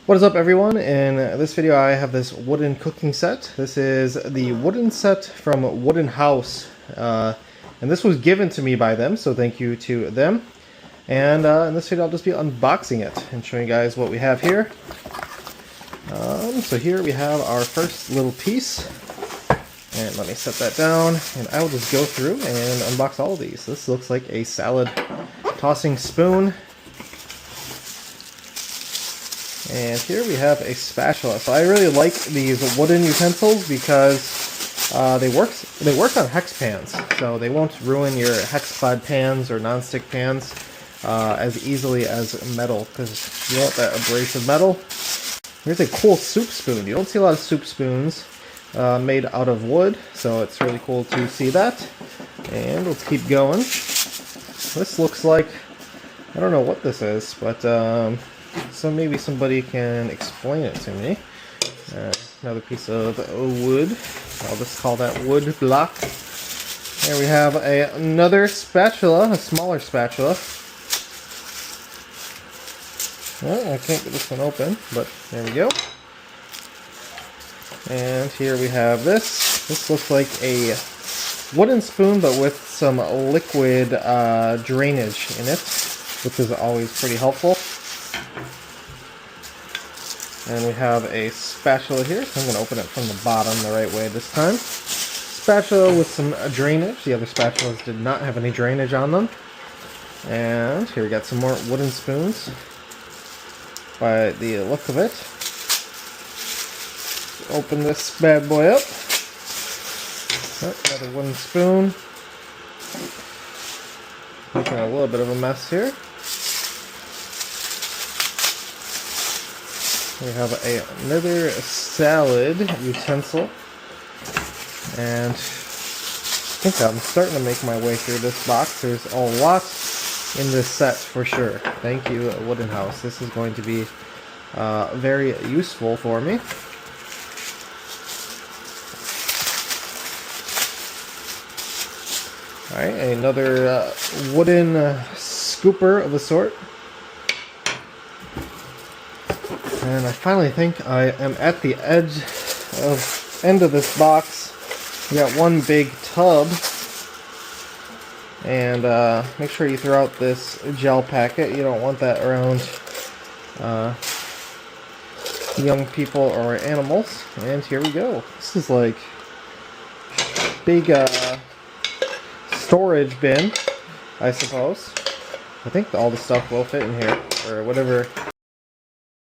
What is up, everyone? In this video I have this wooden cooking set. This is the wooden set from WoodenHouse, and this was given to me by them, so thank you to them. And in this video I'll just be unboxing it and showing you guys what we have here. So here we have our first little piece, and let me set that down, and I will just go through and unbox all of these. This looks like a salad tossing spoon. And here we have a spatula. So I really like these wooden utensils because they work on hex pans, so they won't ruin your hex-clad pans or non-stick pans as easily as metal, because you want that abrasive metal. Here's a cool soup spoon. You don't see a lot of soup spoons made out of wood, so it's really cool to see that. And let's keep going. This looks like, I don't know what this is, but so maybe somebody can explain it to me. Another piece of wood. I'll just call that wood block. Here we have another spatula, a smaller spatula. Well, I can't get this one open, but there we go. And here we have this. This looks like a wooden spoon, but with some liquid drainage in it, which is always pretty helpful. And we have a spatula here. I'm going to open it from the bottom the right way this time. Spatula with some drainage. The other spatulas did not have any drainage on them. And here we got some more wooden spoons by the look of it. Open this bad boy up. Oh, another wooden spoon. Making a little bit of a mess here. We have another salad utensil, and I think I'm starting to make my way through this box. There's a lot in this set for sure. Thank you, WoodenHouse. This is going to be very useful for me. Alright, another wooden scooper of a sort. And I finally think I am at the end of this box. We got one big tub, and make sure you throw out this gel packet. You don't want that around young people or animals. And here we go. This is like big storage bin, I suppose. I think all the stuff will fit in here, or whatever